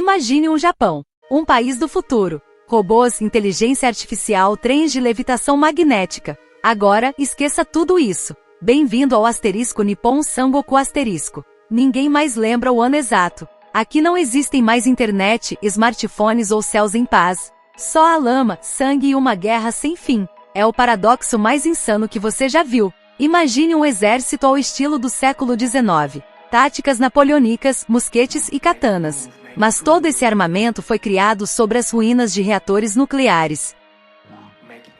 Imagine um Japão, um país do futuro. Robôs, inteligência artificial, trens de levitação magnética. Agora, esqueça tudo isso. Bem-vindo ao asterisco Nippon Sangoku asterisco. Ninguém mais lembra o ano exato. Aqui não existem mais internet, smartphones ou céus em paz. Só a lama, sangue e uma guerra sem fim. É o paradoxo mais insano que você já viu. Imagine um exército ao estilo do século XIX. Táticas napoleônicas, mosquetes e katanas. Mas todo esse armamento foi criado sobre as ruínas de reatores nucleares.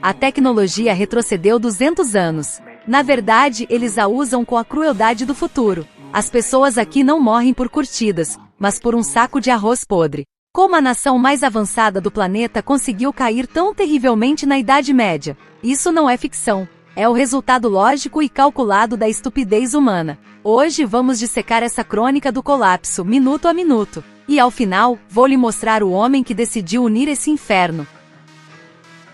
A tecnologia retrocedeu 200 anos. Na verdade, eles a usam com a crueldade do futuro. As pessoas aqui não morrem por curtidas, mas por um saco de arroz podre. Como a nação mais avançada do planeta conseguiu cair tão terrivelmente na Idade Média? Isso não é ficção. É o resultado lógico e calculado da estupidez humana. Hoje vamos dissecar essa crônica do colapso, minuto a minuto. E ao final, vou lhe mostrar o homem que decidiu unir esse inferno.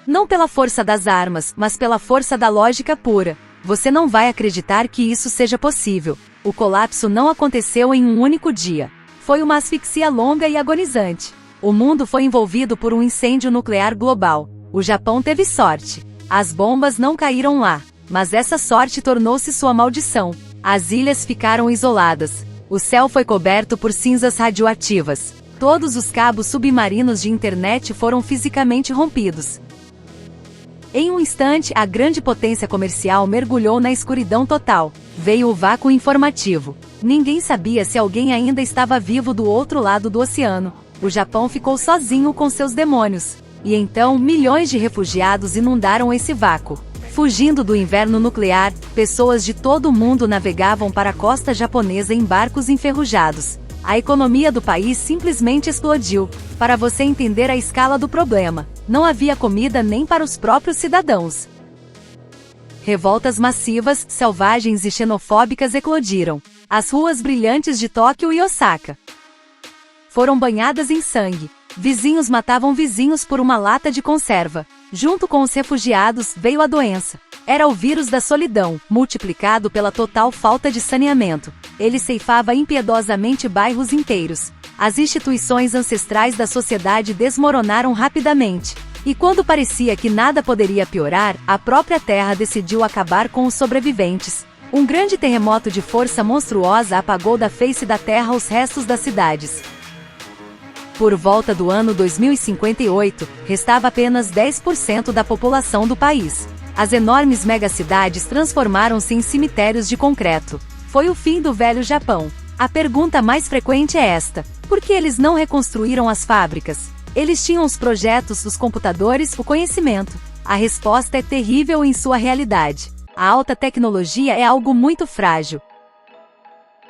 Não pela força das armas, mas pela força da lógica pura. Você não vai acreditar que isso seja possível. O colapso não aconteceu em um único dia. Foi uma asfixia longa e agonizante. O mundo foi envolvido por um incêndio nuclear global. O Japão teve sorte. As bombas não caíram lá, mas essa sorte tornou-se sua maldição. As ilhas ficaram isoladas. O céu foi coberto por cinzas radioativas. Todos os cabos submarinos de internet foram fisicamente rompidos. Em um instante, a grande potência comercial mergulhou na escuridão total. Veio o vácuo informativo. Ninguém sabia se alguém ainda estava vivo do outro lado do oceano. O Japão ficou sozinho com seus demônios. E então, milhões de refugiados inundaram esse vácuo. Fugindo do inverno nuclear, pessoas de todo o mundo navegavam para a costa japonesa em barcos enferrujados. A economia do país simplesmente explodiu. Para você entender a escala do problema, não havia comida nem para os próprios cidadãos. Revoltas massivas, selvagens e xenofóbicas eclodiram. As ruas brilhantes de Tóquio e Osaka foram banhadas em sangue. Vizinhos matavam vizinhos por uma lata de conserva. Junto com os refugiados veio a doença. Era o vírus da solidão, multiplicado pela total falta de saneamento. Ele ceifava impiedosamente bairros inteiros. As instituições ancestrais da sociedade desmoronaram rapidamente. E quando parecia que nada poderia piorar, a própria Terra decidiu acabar com os sobreviventes. Um grande terremoto de força monstruosa apagou da face da Terra os restos das cidades. Por volta do ano 2058, restava apenas 10% da população do país. As enormes megacidades transformaram-se em cemitérios de concreto. Foi o fim do velho Japão. A pergunta mais frequente é esta: por que eles não reconstruíram as fábricas? Eles tinham os projetos, os computadores, o conhecimento. A resposta é terrível em sua realidade. A alta tecnologia é algo muito frágil.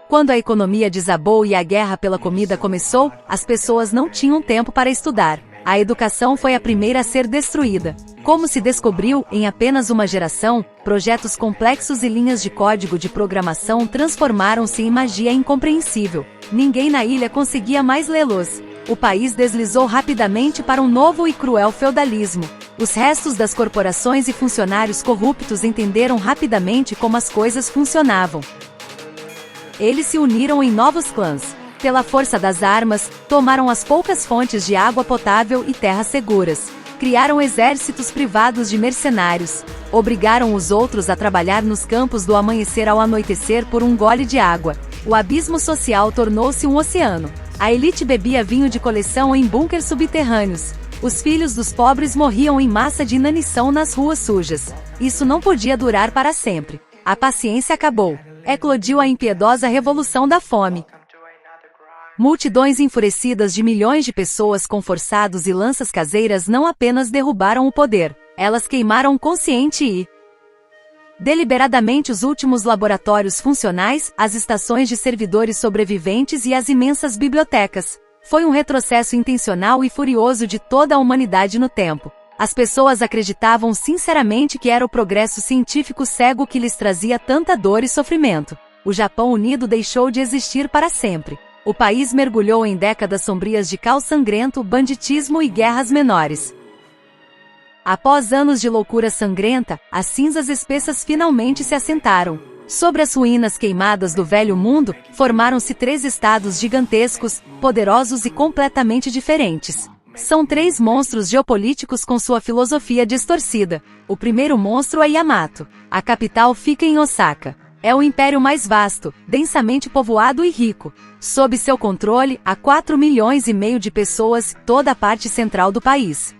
Quando a economia desabou e a guerra pela comida começou, as pessoas não tinham tempo para estudar. A educação foi a primeira a ser destruída. Como se descobriu, em apenas uma geração, projetos complexos e linhas de código de programação transformaram-se em magia incompreensível. Ninguém na ilha conseguia mais lê-los. O país deslizou rapidamente para um novo e cruel feudalismo. Os restos das corporações e funcionários corruptos entenderam rapidamente como as coisas funcionavam. Eles se uniram em novos clãs. Pela força das armas, tomaram as poucas fontes de água potável e terras seguras. Criaram exércitos privados de mercenários. Obrigaram os outros a trabalhar nos campos do amanhecer ao anoitecer por um gole de água. O abismo social tornou-se um oceano. A elite bebia vinho de coleção em bunkers subterrâneos. Os filhos dos pobres morriam em massa de inanição nas ruas sujas. Isso não podia durar para sempre. A paciência acabou. Eclodiu a impiedosa revolução da fome. Multidões enfurecidas de milhões de pessoas com forçados e lanças caseiras não apenas derrubaram o poder, elas queimaram consciente e deliberadamente os últimos laboratórios funcionais, as estações de servidores sobreviventes e as imensas bibliotecas. Foi um retrocesso intencional e furioso de toda a humanidade no tempo. As pessoas acreditavam sinceramente que era o progresso científico cego que lhes trazia tanta dor e sofrimento. O Japão unido deixou de existir para sempre. O país mergulhou em décadas sombrias de caos sangrento, banditismo e guerras menores. Após anos de loucura sangrenta, as cinzas espessas finalmente se assentaram. Sobre as ruínas queimadas do Velho Mundo, formaram-se 3 estados gigantescos, poderosos e completamente diferentes. São 3 monstros geopolíticos com sua filosofia distorcida. O primeiro monstro é Yamato. A capital fica em Osaka. É o império mais vasto, densamente povoado e rico. Sob seu controle, há 4,5 milhões de pessoas, toda a parte central do país.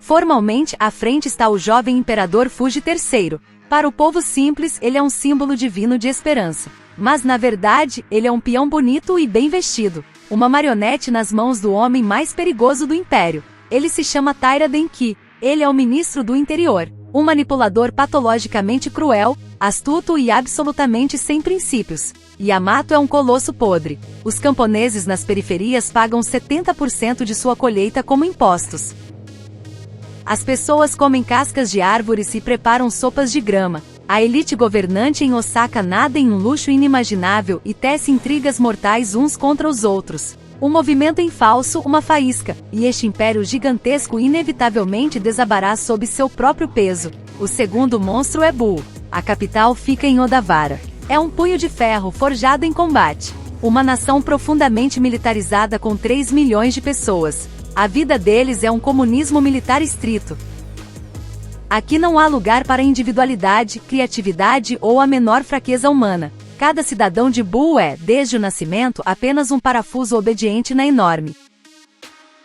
Formalmente, à frente está o jovem imperador Fuji III. Para o povo simples, ele é um símbolo divino de esperança. Mas, na verdade, ele é um peão bonito e bem vestido. Uma marionete nas mãos do homem mais perigoso do império. Ele se chama Taira Denki. Ele é o ministro do interior. Um manipulador patologicamente cruel, astuto e absolutamente sem princípios. Yamato é um colosso podre. Os camponeses nas periferias pagam 70% de sua colheita como impostos. As pessoas comem cascas de árvores e preparam sopas de grama. A elite governante em Osaka nada em um luxo inimaginável e tece intrigas mortais uns contra os outros. Um movimento em falso, uma faísca, e este império gigantesco inevitavelmente desabará sob seu próprio peso. O segundo monstro é Buu. A capital fica em Odawara. É um punho de ferro forjado em combate. Uma nação profundamente militarizada com 3 milhões de pessoas. A vida deles é um comunismo militar estrito. Aqui não há lugar para individualidade, criatividade ou a menor fraqueza humana. Cada cidadão de Buu é, desde o nascimento, apenas um parafuso obediente na enorme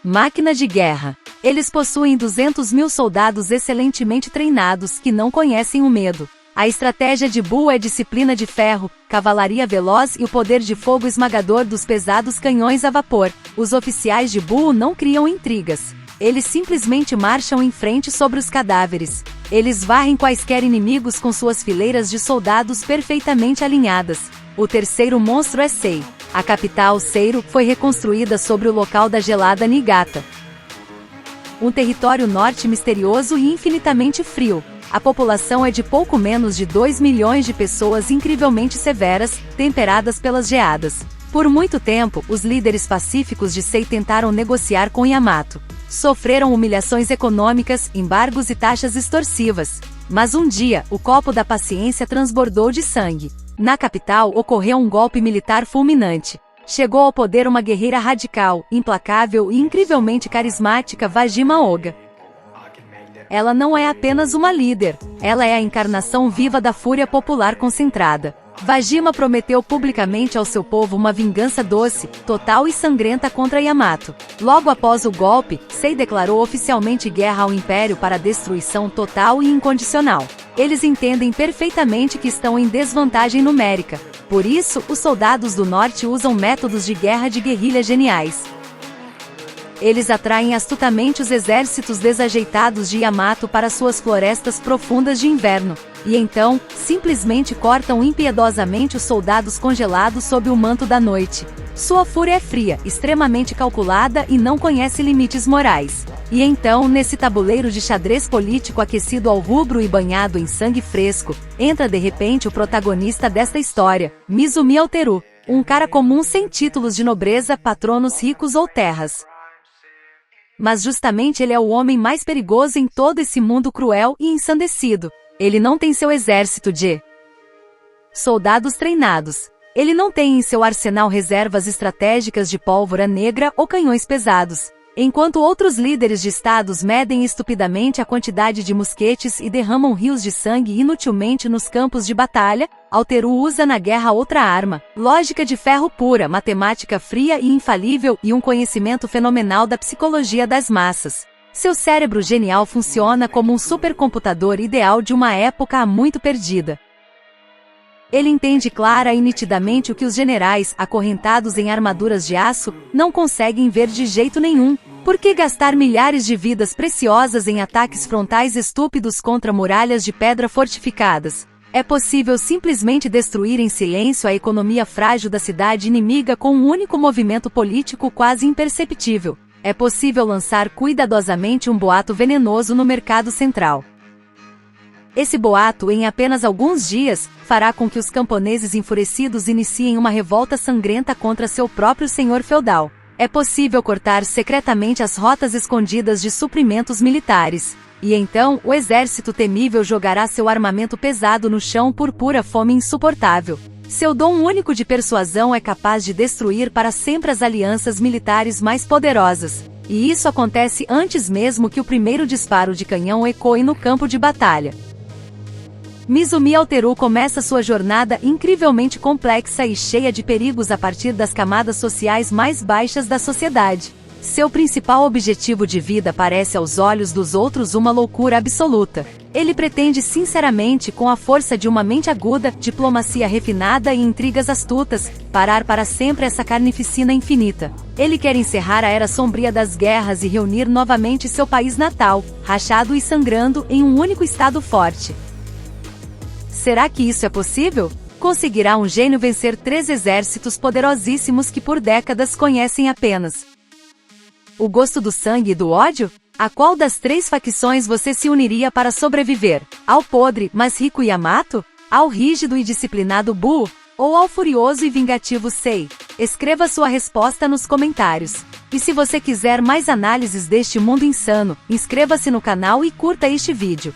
máquina de guerra. Eles possuem 200.000 soldados excelentemente treinados que não conhecem o medo. A estratégia de Buu é disciplina de ferro, cavalaria veloz e o poder de fogo esmagador dos pesados canhões a vapor. Os oficiais de Buu não criam intrigas. Eles simplesmente marcham em frente sobre os cadáveres. Eles varrem quaisquer inimigos com suas fileiras de soldados perfeitamente alinhadas. O terceiro monstro é Sei. A capital, Seiro, foi reconstruída sobre o local da gelada Niigata. Um território norte misterioso e infinitamente frio. A população é de pouco menos de 2 milhões de pessoas incrivelmente severas, temperadas pelas geadas. Por muito tempo, os líderes pacíficos de Sei tentaram negociar com Yamato. Sofreram humilhações econômicas, embargos e taxas extorsivas. Mas um dia, o copo da paciência transbordou de sangue. Na capital, ocorreu um golpe militar fulminante. Chegou ao poder uma guerreira radical, implacável e incrivelmente carismática Vajima Oga. Ela não é apenas uma líder, ela é a encarnação viva da fúria popular concentrada. Vajima prometeu publicamente ao seu povo uma vingança doce, total e sangrenta contra Yamato. Logo após o golpe, Sei declarou oficialmente guerra ao Império para destruição total e incondicional. Eles entendem perfeitamente que estão em desvantagem numérica. Por isso, os soldados do norte usam métodos de guerra de guerrilha geniais. Eles atraem astutamente os exércitos desajeitados de Yamato para suas florestas profundas de inverno, e então, simplesmente cortam impiedosamente os soldados congelados sob o manto da noite. Sua fúria é fria, extremamente calculada e não conhece limites morais. E então, nesse tabuleiro de xadrez político aquecido ao rubro e banhado em sangue fresco, entra de repente o protagonista desta história, Mizumi Alteru, um cara comum sem títulos de nobreza, patronos ricos ou terras. Mas justamente ele é o homem mais perigoso em todo esse mundo cruel e ensandecido. Ele não tem seu exército de soldados treinados. Ele não tem em seu arsenal reservas estratégicas de pólvora negra ou canhões pesados. Enquanto outros líderes de estados medem estupidamente a quantidade de mosquetes e derramam rios de sangue inutilmente nos campos de batalha, Alteru usa na guerra outra arma, lógica de ferro pura, matemática fria e infalível e um conhecimento fenomenal da psicologia das massas. Seu cérebro genial funciona como um supercomputador ideal de uma época há muito perdida. Ele entende clara e nitidamente o que os generais, acorrentados em armaduras de aço, não conseguem ver de jeito nenhum. Por que gastar milhares de vidas preciosas em ataques frontais estúpidos contra muralhas de pedra fortificadas? É possível simplesmente destruir em silêncio a economia frágil da cidade inimiga com um único movimento político quase imperceptível. É possível lançar cuidadosamente um boato venenoso no mercado central. Esse boato, em apenas alguns dias, fará com que os camponeses enfurecidos iniciem uma revolta sangrenta contra seu próprio senhor feudal. É possível cortar secretamente as rotas escondidas de suprimentos militares. E então, o exército temível jogará seu armamento pesado no chão por pura fome insuportável. Seu dom único de persuasão é capaz de destruir para sempre as alianças militares mais poderosas. E isso acontece antes mesmo que o primeiro disparo de canhão ecoe no campo de batalha. Mizumi Alteru começa sua jornada incrivelmente complexa e cheia de perigos a partir das camadas sociais mais baixas da sociedade. Seu principal objetivo de vida parece aos olhos dos outros uma loucura absoluta. Ele pretende sinceramente, com a força de uma mente aguda, diplomacia refinada e intrigas astutas, parar para sempre essa carnificina infinita. Ele quer encerrar a era sombria das guerras e reunir novamente seu país natal, rachado e sangrando, em um único estado forte. Será que isso é possível? Conseguirá um gênio vencer 3 exércitos poderosíssimos que por décadas conhecem apenas o gosto do sangue e do ódio? A qual das 3 facções você se uniria para sobreviver? Ao podre, mas rico Yamato? Ao rígido e disciplinado Buu? Ou ao furioso e vingativo Sei? Escreva sua resposta nos comentários. E se você quiser mais análises deste mundo insano, inscreva-se no canal e curta este vídeo.